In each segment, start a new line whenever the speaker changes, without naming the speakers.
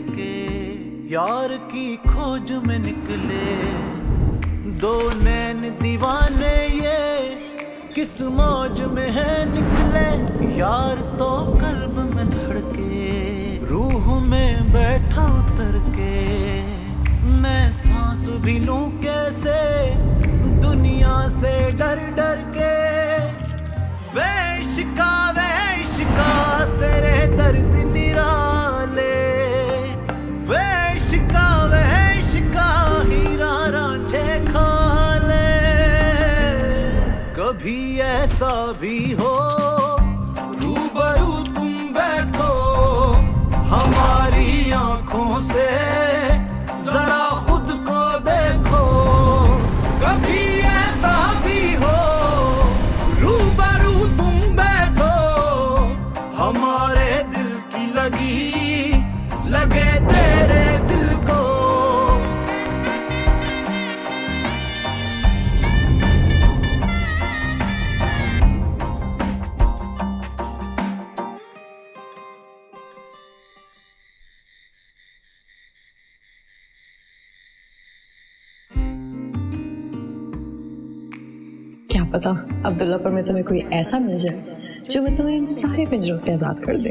लेके यार की खोज में निकले दो नैन दीवाने, ये किस मौज में है निकले। यार तो कल्ब में धड़के रूह में बैठा उतर के, मैं सांस भी लूं कैसे दुनिया से डर डर के। वे इश्का तेरे दर्द निराले, वे इश्का हीरा रांझे खाले। कभी ऐसा भी हो रूबरू तुम बैठो हमारी आंखों से, जरा खुद को देखो। कभी ऐसा भी हो रूबरू तुम बैठो हमारे दिल की लगे तेरे दिल को।
क्या पता अब्दुल्लापुर में तुम्हें कोई ऐसा मिल जाए जो मैं तुम्हें इन सारे पिंजरों से आजाद कर दे।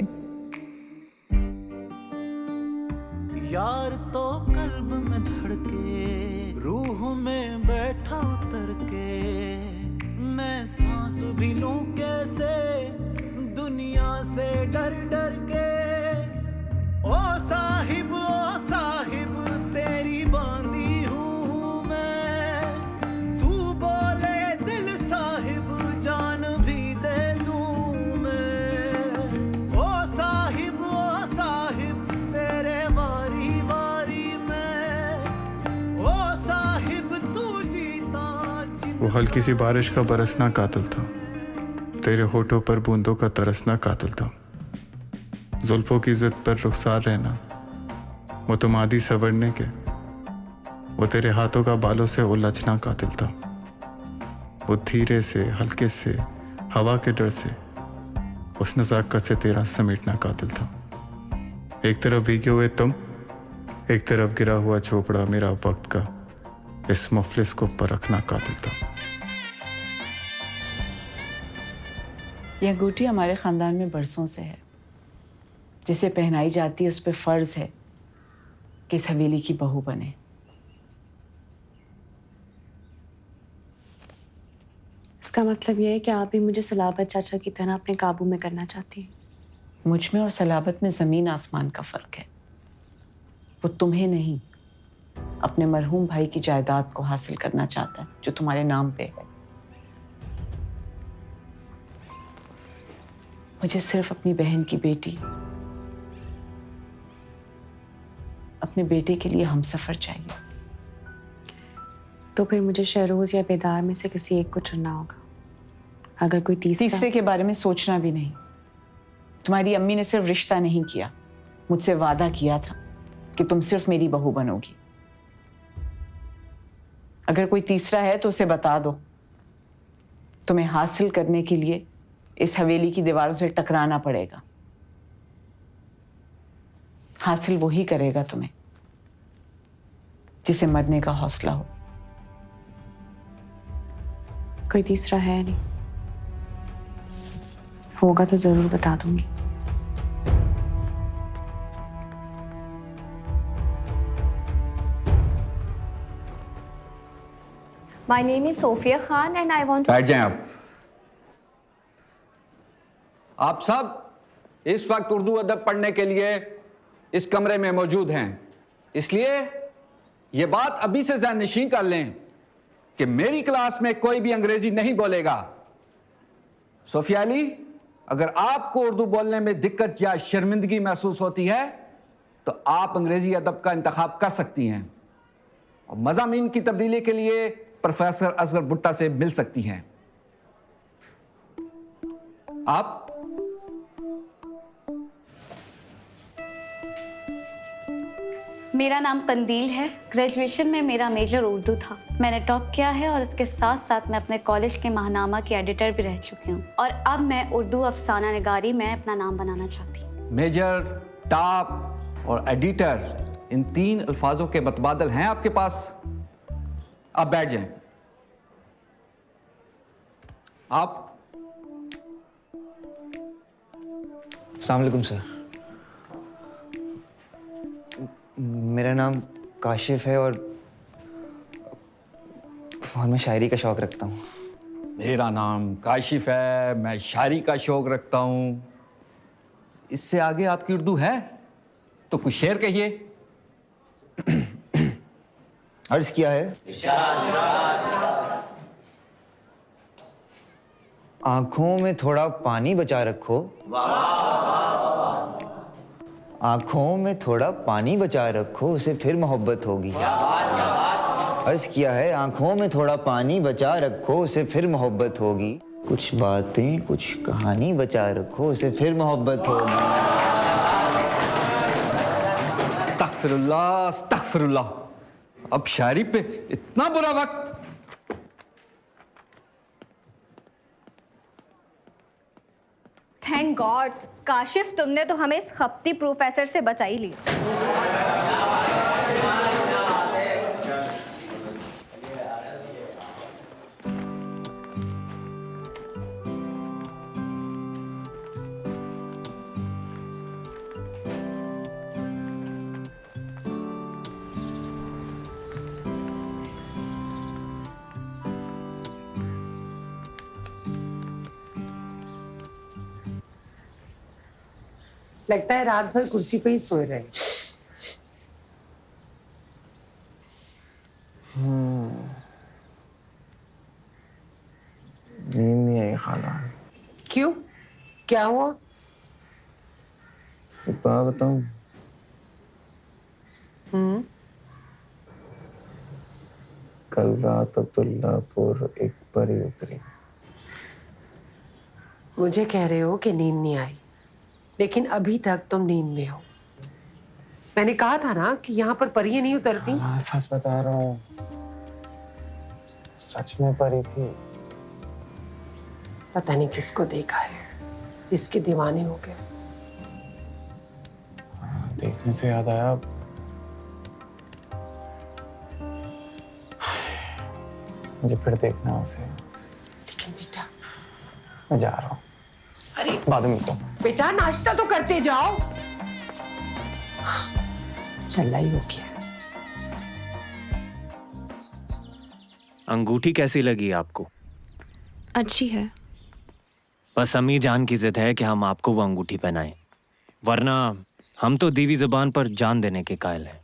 यार तो कल्ब में धड़के रूह में बैठा उतर के, मैं सांस भी लूं कैसे दुनिया से डर डर के। ओ साहिब तेरी बांधी हूँ मैं, तू बोले दिल साहिब जान भी दे दूँ मैं। ओ साहिब तेरे वारी वारी मैं, ओ साहिब तू जीता।
वो हल्की सी बारिश का बरसना कातिल था, तेरे होठों पर बूंदों का तरसना कातिल था। जुल्फों की जिद पर रुखसार रहना वो तुम आदि सवरने के, वो तेरे हाथों का बालों से उलझना कातिल था। वो धीरे से हल्के से हवा के डर से उस नज़ाकत से तेरा समेटना कातिल था। एक तरफ भीगे हुए तुम, एक तरफ गिरा हुआ झोपड़ा मेरा वक्त का, इस मुफलिस को परखना कातिल था।
यह अंगूठी हमारे खानदान में बरसों से है, जिसे पहनाई जाती है उस पे फर्ज है कि इस हवेली की बहू बने।
इसका मतलब यह है कि आप भी मुझे सलाबत चाचा की तरह अपने काबू में करना चाहती हैं।
मुझ में और सलाबत में जमीन आसमान का फर्क है। वो तुम्हें नहीं, अपने मरहूम भाई की जायदाद को हासिल करना चाहता है जो तुम्हारे नाम पे है। मुझे सिर्फ अपनी बहन की बेटी, अपने बेटे के लिए हमसफर चाहिए।
तो फिर मुझे शहरोज या बेदार में से किसी एक को चुनना होगा। अगर कोई
तीसरे के बारे में सोचना भी नहीं। तुम्हारी अम्मी ने सिर्फ रिश्ता नहीं किया, मुझसे वादा किया था कि तुम सिर्फ मेरी बहू बनोगी। अगर कोई तीसरा है तो उसे बता दो। तुम्हें हासिल करने के लिए इस हवेली की दीवारों से टकराना पड़ेगा। हासिल वही करेगा तुम्हें जिसे मरने का हौसला हो।
कोई तीसरा है नहीं, होगा तो जरूर बता दूंगी।
My name is Sophia Khan and I want to...
बैठ जाएं आप सब इस वक्त उर्दू अदब पढ़ने के लिए इस कमरे में मौजूद हैं, इसलिए ये बात अभी से ज़हननशीं कर लें कि मेरी क्लास में कोई भी अंग्रेजी नहीं बोलेगा। सोफिया अली, अगर आपको उर्दू बोलने में दिक्कत या शर्मिंदगी महसूस होती है तो आप अंग्रेजी अदब का इंतखाब कर सकती हैं और मज़ामीन की तब्दीली के लिए प्रोफेसर असगर भुट्टा से मिल सकती हैं। आप
मेरा नाम कंदील है। ग्रेजुएशन में मेरा मेजर उर्दू था। मैंने टॉप किया है और इसके साथ साथ मैं अपने कॉलेज के माहनामा की एडिटर भी रह चुकी हूँ और अब मैं उर्दू अफसाना निगारी में अपना नाम बनाना चाहती हूँ।
मेजर, टॉप, और एडिटर, इन 3 अल्फाजों के मतबादल हैं आपके पास? आप बैठ जाएं। आप?
अस्सलाम वालेकुम सर। मेरा नाम काशिफ है और मैं शायरी का शौक रखता हूँ।
मेरा नाम काशिफ है, मैं शायरी का शौक रखता हूं। इससे आगे आपकी उर्दू है तो कुछ शेर कहिए।
अर्ज किया है, आंखों में थोड़ा पानी बचा रखो, आंखों में थोड़ा पानी बचा रखो, उसे फिर मोहब्बत होगी। अर्ज किया है, आंखों में थोड़ा पानी बचा रखो, उसे फिर मोहब्बत होगी। कुछ बातें, कुछ कहानी बचा रखो, उसे फिर मोहब्बत होगी।
अस्तगफिरुल्लाह, अस्तगफिरुल्लाह। अब शायरी पे इतना बुरा वक्त।
थैंक गॉड काशिफ, तुमने तो हमें इस खपती प्रोफेसर से बचा ही लिया।
लगता है रात भर कुर्सी पे ही सोए रहे।
नींद नहीं आई खाला।
क्यों, क्या हुआ?
एक बात बताऊं? कल रात अब्दुल्लापुर एक परी उतरी।
मुझे कह रहे हो कि नींद नहीं आई, लेकिन अभी तक तुम नींद में हो। मैंने कहा था ना कि यहाँ पर परियां नहीं उतरती।
हाँ, सच बता रहा हूँ, सच में परी थी।
पता नहीं किसको देखा है जिसके दीवाने हो गए।
हाँ, देखने से याद आया, मुझे फिर देखना है उसे।
लेकिन बेटा,
मैं जा रहा हूँ।
अरे
बाद में मिलता हूँ।
बेटा, नाश्ता तो करते जाओ। चल ही हो गया।
अंगूठी कैसी लगी आपको?
अच्छी है।
बस अम्मी जान की जिद है कि हम आपको वो अंगूठी पहनाएं, वरना हम तो दीवी जुबान पर जान देने के कायल हैं।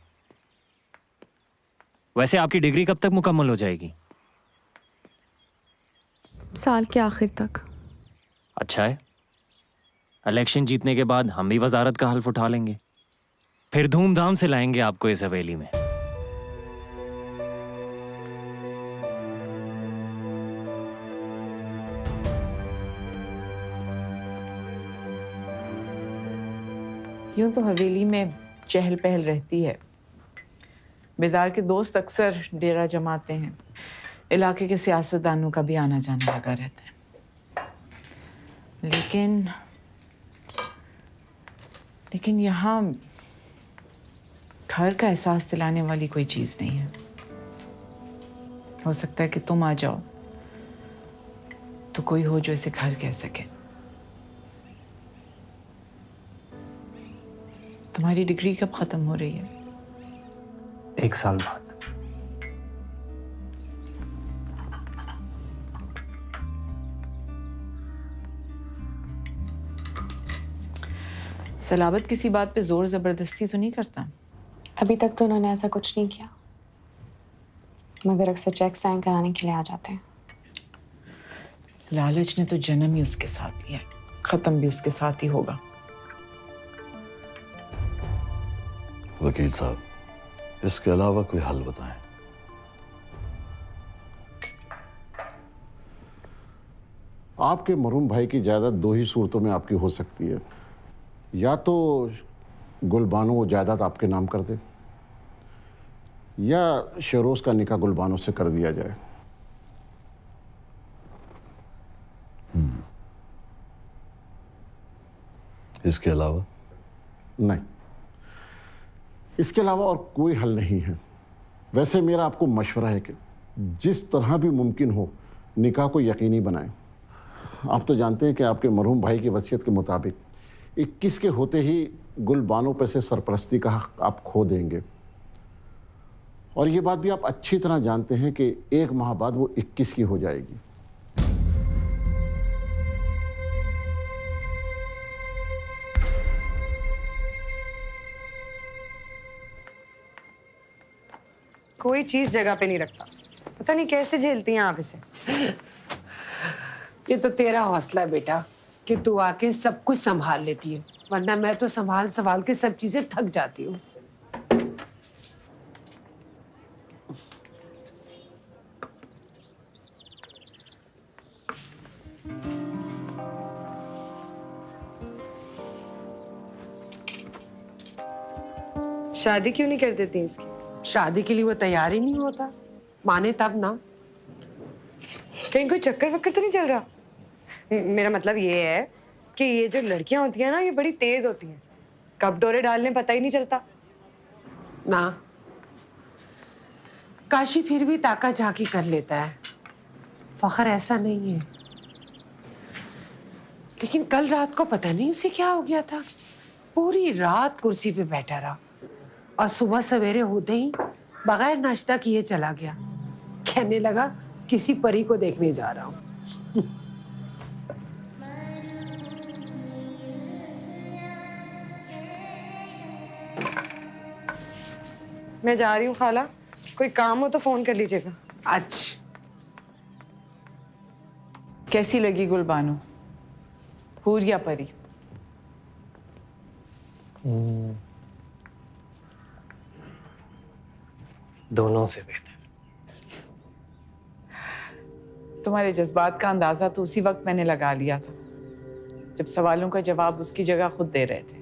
वैसे आपकी डिग्री कब तक मुकम्मल हो जाएगी?
साल के आखिर तक।
अच्छा है, इलेक्शन जीतने के बाद हम भी वजारत का हल्फ उठा लेंगे, फिर धूमधाम से लाएंगे आपको इस हवेली में।
यूं तो हवेली में चहल पहल रहती है। बेदार के दोस्त अक्सर डेरा जमाते हैं। इलाके के सियासतदानों का भी आना जाना लगा रहता है। लेकिन यहाँ घर का एहसास दिलाने वाली कोई चीज नहीं है। हो सकता है कि तुम आ जाओ तो कोई हो जो इसे घर कह सके। तुम्हारी डिग्री कब खत्म हो रही है?
1 साल बाद।
सलाबत किसी बात पे जोर जबरदस्ती तो नहीं करता?
अभी तक तो उन्होंने ऐसा कुछ नहीं किया, मगर अक्सर चेक साइन कराने के लिए आ जाते हैं।
लालच ने तो जन्म ही उसके साथ लिया है, खत्म भी उसके साथ ही होगा।
वकील साहब, इसके अलावा कोई हल बताएं।
आपके मरहूम भाई की जायदाद 2 ही सूरतों में आपकी हो सकती है। या तो गुलबानो वो जायदाद आपके नाम कर दे, या शेरोज का निकाह गुलबानो से कर दिया जाए।
इसके अलावा?
नहीं, इसके अलावा और कोई हल नहीं है। वैसे मेरा आपको मशवरा है कि जिस तरह भी मुमकिन हो निकाह को यकीनी बनाएं। आप तो जानते हैं कि आपके मरहूम भाई की वसीयत के मुताबिक 21 के होते ही गुलबानों पर से सरपरस्ती का हक आप खो देंगे, और ये बात भी आप अच्छी तरह जानते हैं कि 1 माह बाद वो 21 की हो जाएगी।
कोई चीज जगह पे नहीं रखता, पता नहीं कैसे झेलती हैं आप इसे।
ये तो तेरा हौसला है बेटा कि तू आके सब कुछ संभाल लेती है, वरना मैं तो संभाल संभाल के सब चीजें थक जाती हूँ।
शादी क्यों नहीं कर देती इसकी?
शादी के लिए वो तैयार ही नहीं होता, माने तब ना।
कहीं कोई चक्कर वक्कर तो नहीं चल रहा? मेरा मतलब ये है कि ये जो लड़कियां होती हैं ना, ये बड़ी तेज होती हैं, कब डोरे डालने पता ही नहीं चलता।
ना, काशी फिर भी ताका झाकी कर लेता है, फखर ऐसा नहीं है। लेकिन कल रात को पता नहीं उसे क्या हो गया था, पूरी रात कुर्सी पे बैठा रहा और सुबह सवेरे होते ही बगैर नाश्ता किए चला गया। कहने लगा किसी परी को देखने जा रहा हूँ।
मैं जा रही हूँ खाला, कोई काम हो तो फोन कर लीजिएगा।
अच्छा,
कैसी लगी गुलबानो, हूर या परी?
दोनों से बेहतर।
तुम्हारे जज्बात का अंदाजा तो उसी वक्त मैंने लगा लिया था जब सवालों का जवाब उसकी जगह खुद दे रहे थे।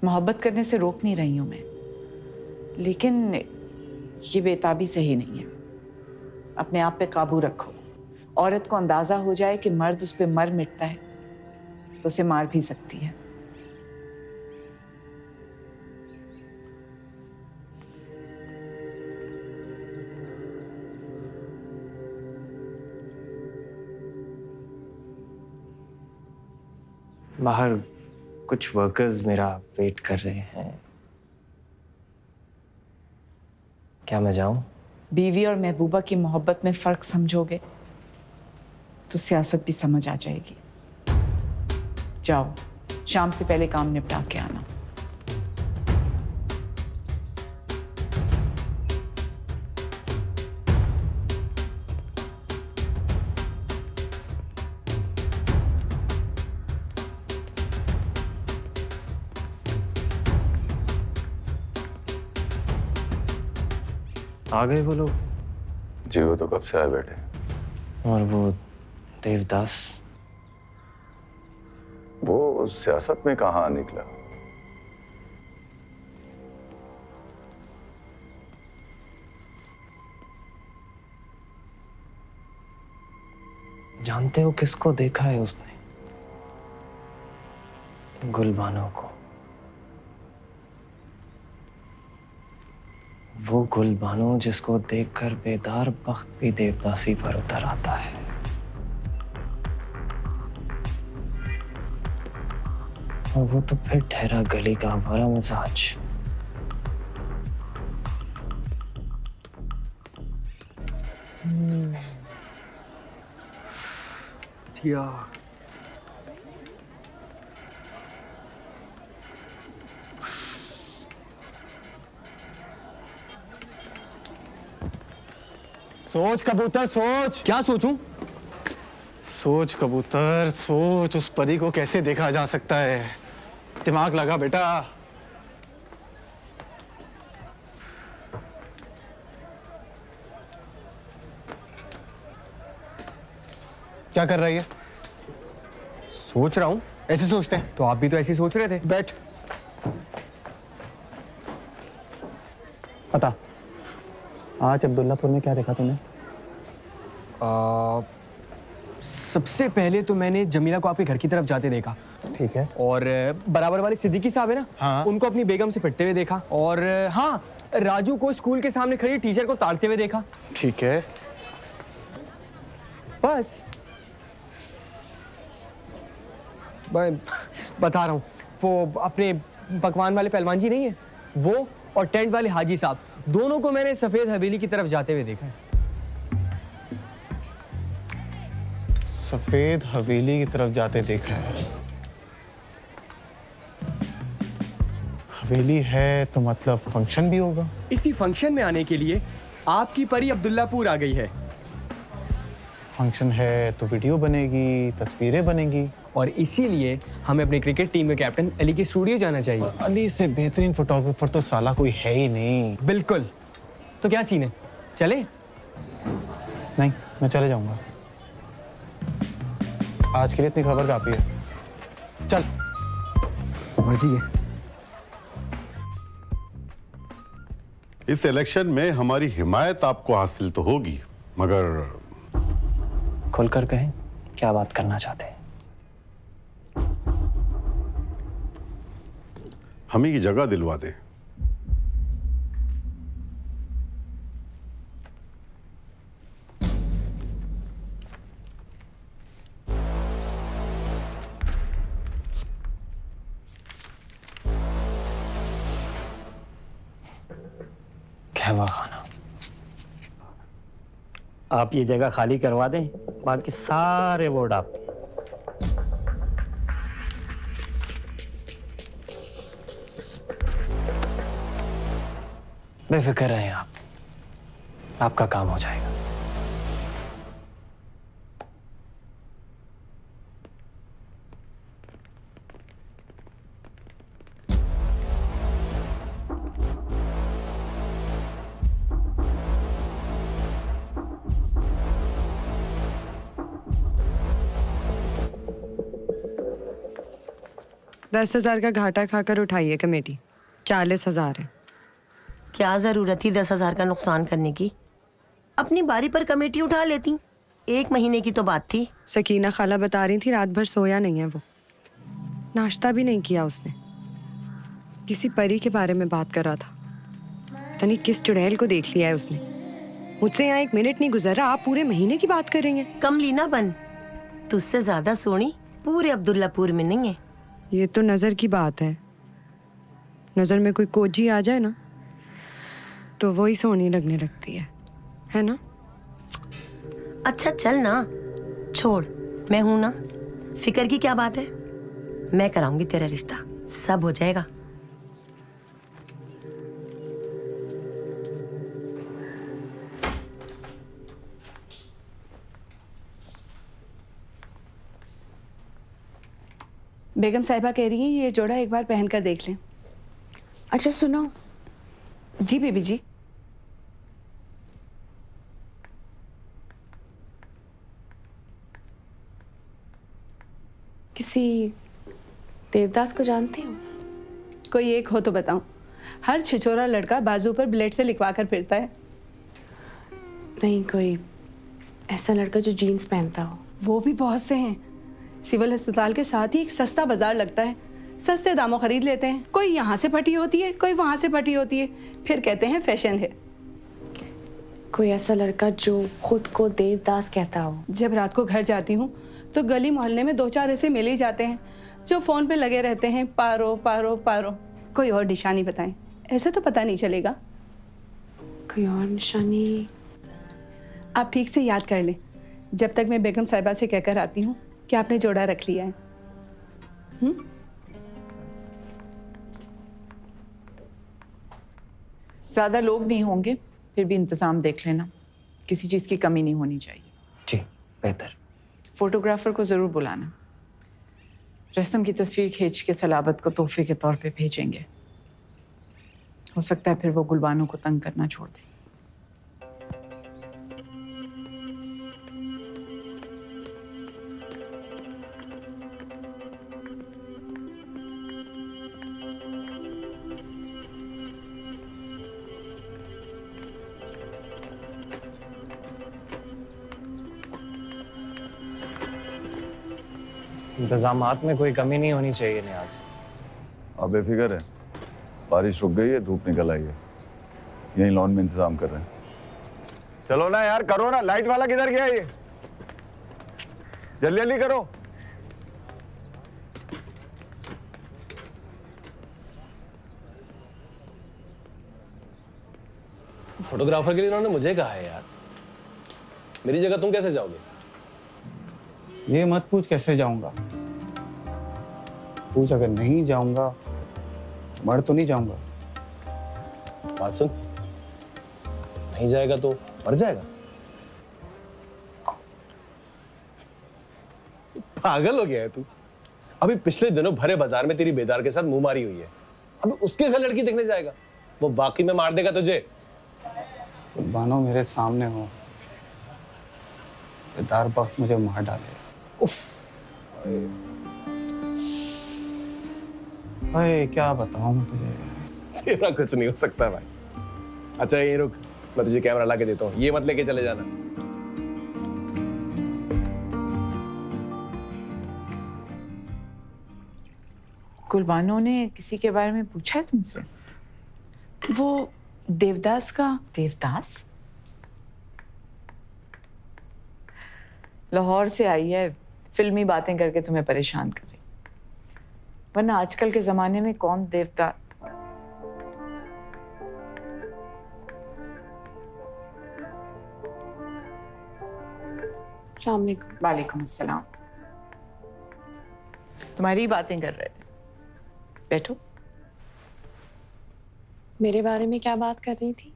मोहब्बत करने से रोक नहीं रही हूं मैं, लेकिन ये बेताबी सही नहीं है। अपने आप पे काबू रखो। औरत को अंदाजा हो जाए कि मर्द उस पे मर मिटता है तो उसे मार भी सकती है।
बाहर कुछ वर्कर्स मेरा वेट कर रहे हैं, क्या मैं जाऊं?
बीवी और महबूबा की मोहब्बत में फर्क समझोगे तो सियासत भी समझ आ जाएगी। जाओ, शाम से पहले काम निपटा के आना।
आ गए वो लोग?
जी वो तो कब से आए बैठे।
और वो देवदास?
वो सियासत में कहाँ निकला।
जानते हो किसको देखा है उसने? गुलबानो को। वो गुलबानो जिसको देखकर बेदार बख्त भी देवदासी पर उतर आता है। और वो तो फिर ठहरा गली का आवारा मिजाज।
सोच कबूतर सोच।
क्या सोचूं?
सोच कबूतर सोच, उस परी को कैसे देखा जा सकता है? दिमाग लगा बेटा। क्या कर रही है?
सोच रहा हूं।
ऐसे सोचते हैं
तो आप भी तो ऐसे ही सोच रहे थे।
बैठ। बता, आज अब्दुल्लापुर में क्या देखा तूने?
सबसे पहले तो मैंने जमीला को आपके घर की तरफ जाते देखा।
ठीक है।
और बराबर वाले सिद्दीकी साहब है ना,
हाँ।
उनको अपनी बेगम से पिटते हुए देखा। और हाँ, राजू को स्कूल के सामने खड़ी टीचर को ताड़ते हुए देखा।
ठीक है।
बस बता रहा हूँ, वो अपने पकवान वाले पहलवान जी नहीं है, वो और टेंट वाले हाजी साहब, दोनों को मैंने सफेद हवेली की तरफ जाते हुए देखा है।
सफेद हवेली की तरफ जाते देखा है। हवेली है तो मतलब फंक्शन भी होगा।
इसी फंक्शन में आने के लिए आपकी परी अब्दुल्लापुर आ गई है।
फंक्शन है तो वीडियो बनेगी, तस्वीरें बनेगी,
और इसीलिए हमें अपनी क्रिकेट टीम के कैप्टन अली के स्टूडियो जाना चाहिए।
अली से बेहतरीन फोटोग्राफर तो साला कोई है ही नहीं।
बिल्कुल। तो क्या सीन है, चले?
नहीं, मैं चले जाऊंगा। आज के लिए इतनी खबर काफी है। चल।
मर्जी है।
इस इलेक्शन में हमारी हिमायत आपको हासिल तो होगी, मगर
खुलकर कहें, क्या बात करना चाहते हैं?
हमें की जगह दिलवा दें।
कहवा खाना।
आप ये जगह खाली करवा दें, बाकी सारे वोट आपके।
बेफिक्र रहें आप, आपका काम हो जाएगा।
दस 10,000 का घाटा खाकर उठाइए कमेटी। 40,000 है।
क्या जरूरत थी 10,000 का नुकसान करने की? अपनी बारी पर कमेटी उठा लेती। 1 महीने की तो बात थी।
सकीना खाला बता रही थी रात भर सोया नहीं है वो, नाश्ता भी नहीं किया उसने। किसी परी के बारे में बात कर रहा था, पता नहीं किस चुड़ैल को देख लिया है उसने। मुझसे यहाँ 1 मिनट नहीं गुजर रहा, आप पूरे महीने की बात कर रही हैं।
कमली ना बन, तुझसे ज्यादा सोनी पूरे अब्दुल्लापुर में नहीं है।
ये तो नजर की बात है। नजर में कोई कोजी आ जाए ना तो वही सोनी लगने लगती है ना?
अच्छा चल ना, छोड़, मैं हूं ना, फिक्र की क्या बात है। मैं कराऊंगी तेरा रिश्ता, सब हो जाएगा।
बेगम साहिबा कह रही हैं ये जोड़ा एक बार पहन कर देख लें।
अच्छा सुनो।
जी बेबी जी।
किसी देवदास को जानती हो?
कोई एक हो तो बताऊं। हर छिछोरा लड़का बाजू पर ब्लेड से लिखवा कर फिरता है।
नहीं, कोई ऐसा लड़का जो जीन्स पहनता हो।
वो भी बहुत से हैं। सिविल अस्पताल के साथ ही एक सस्ता बाजार लगता है, सस्ते दामों खरीद लेते हैं। कोई यहाँ से फटी होती है, कोई वहाँ से फटी होती है, फिर कहते हैं फैशन है।
कोई ऐसा लड़का जो खुद को देवदास कहता हो।
जब रात को घर जाती हूँ तो गली मोहल्ले में 2-4 ऐसे मिल ही जाते हैं जो फोन पे लगे रहते हैं, पारो पारो पारो। कोई और निशानी बताएं, ऐसे तो पता नहीं चलेगा।
कोई और निशानी?
आप ठीक से याद कर लें, जब तक मैं बेगम साहिबा से कहकर आती हूँ कि आपने जोड़ा रख लिया है। ज्यादा लोग नहीं होंगे, फिर भी इंतजाम देख लेना, किसी चीज की कमी नहीं होनी चाहिए।
जी बेहतर।
फोटोग्राफर को जरूर बुलाना। रस्तम की तस्वीर खींच के सलाबत को तोहफे के तौर पे भेजेंगे। हो सकता है फिर वो गुलबानों को तंग करना छोड़ दे।
इंतजामात में कोई कमी नहीं होनी चाहिए नियाज।
आप बेफिक्र है, बारिश रुक गई है, धूप निकल आई है, यहीं लॉन में इंतजाम कर रहे हैं। चलो ना यार, करो ना, लाइट वाला किधर गया ये? जल्दी जल्दी करो।
फोटोग्राफर के लिए उन्होंने मुझे कहा है यार, मेरी जगह तुम कैसे जाओगे?
ये मत पूछ कैसे जाऊंगा, पूछ अगर नहीं जाऊंगा मर तो नहीं जाऊंगा।
बात सुन, नहीं जाएगा तो मर जाएगा। पागल हो गया है तू? अभी पिछले दिनों भरे बाजार में तेरी बेदार के साथ मुंह मारी हुई है, अभी उसके घर लड़की देखने जाएगा? वो बाकी में मार देगा तुझे।
बानो मेरे सामने हो, बेदार वक्त मुझे मार डाले। उफ, अरे क्या बताऊं मैं तुझे।
तेरा कुछ नहीं हो सकता भाई। अच्छा ये रुक, मैं तुझे कैमरा ला के देता हूँ, ये मत लेके चले जाना।
कुलबानो ने किसी के बारे में पूछा है तुमसे? वो देवदास का? देवदास लाहौर से आई है, फिल्मी बातें करके तुम्हें परेशान कर रही, वरना आजकल के जमाने में कौन देवदास।
अस्सलाम वालेकुम।
वालेकुम अस्सलाम। तुम्हारी बातें कर रहे थे, बैठो।
मेरे बारे में क्या बात कर रही थी?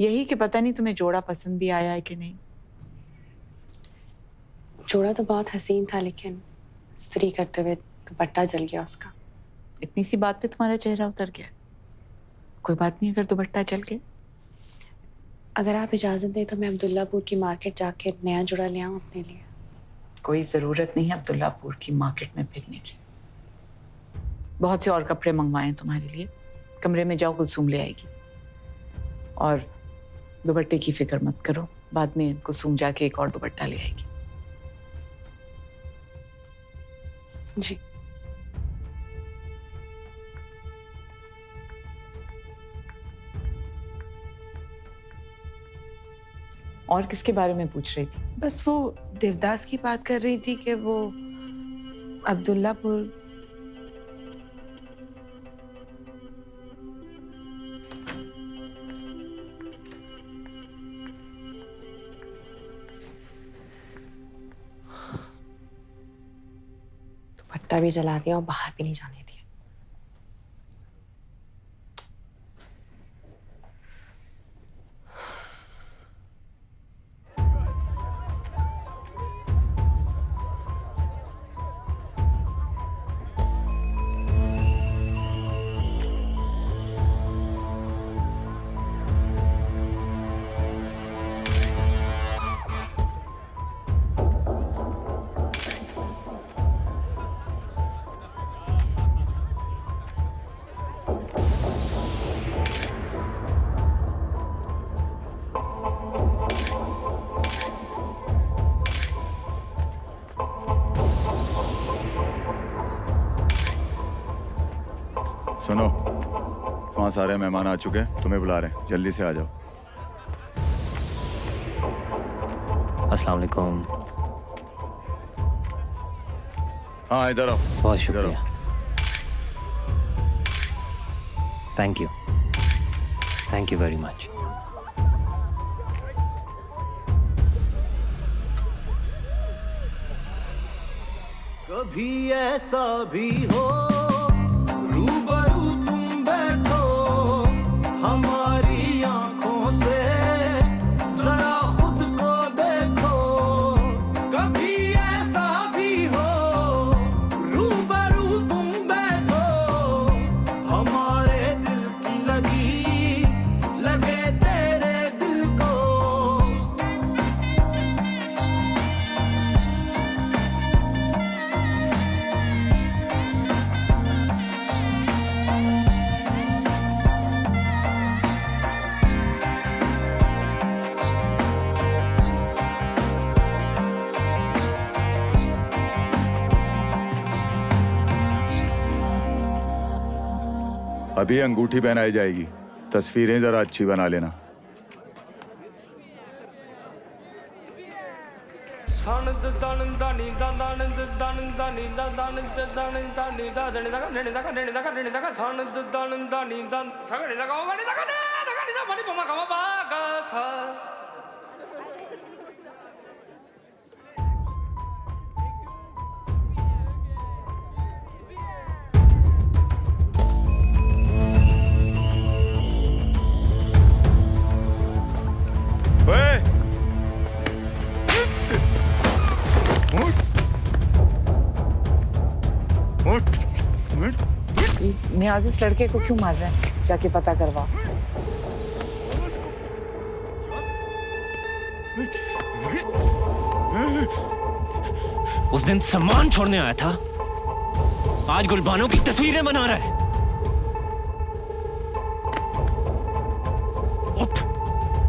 यही कि पता नहीं तुम्हें जोड़ा पसंद भी आया है कि नहीं।
जोड़ा तो बहुत हसीन था, लेकिन इस्त्री करते हुए दुपट्टा जल गया उसका।
इतनी सी बात पे तुम्हारा चेहरा उतर गया? कोई बात नहीं अगर दुपट्टा जल गया।
अगर आप इजाजत दें तो मैं अब्दुल्लापुर की मार्केट जाके नया जोड़ा ले आऊं अपने लिए।
कोई जरूरत नहीं है अब्दुल्लापुर की मार्केट में फिरने की। बहुत से और कपड़े मंगवाए हैं तुम्हारे लिए, कमरे में जाओ, कुलसूम ले आएगी। और दुपट्टे की फिक्र मत करो, बाद में कुलसूम जाके एक और दुपट्टा ले आएगी।
जी।
और किसके बारे में पूछ रही थी?
बस वो देवदास की बात कर रही थी कि वो अब्दुल्लापुर।
दुपट्टा भी जला दिया और बाहर भी नहीं जाने दिया।
सुनो, वहाँ सारे मेहमान आ चुके हैं, तुम्हें बुला रहे हैं, जल्दी से आ जाओ।
अस्सलाम वालेकुम।
हाँ इधर आओ।
बहुत शुक्रिया। Thank you, thank you very much.
कभी ऐसा भी हो रूबरू तुम बैठो हमारी आंखों से, जरा खुद को देखो। कभी ऐसा भी हो रूबरू तुम बैठो हमारे दिल की लगी लगे तेरे दिल को।
अभी अंगूठी पहनाई जाएगी, तस्वीरें जरा अच्छी बना लेना।
नियाज इस लड़के को क्यों मार रहे हैं? जाके पता करवा।
उस दिन सम्मान छोड़ने आया था, आज गुलबानों की तस्वीरें बना रहा है। उठ,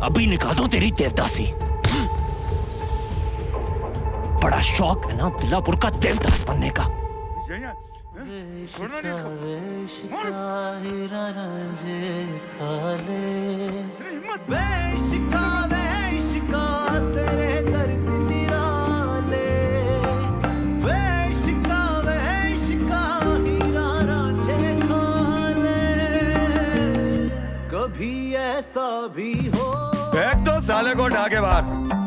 अभी निकाल दो तेरी देवदासी। बड़ा शौक है ना बिलापुर का देवदास बनने का।
कभी ऐसा भी हो।
फेंक दो साले को उठा के बाहर।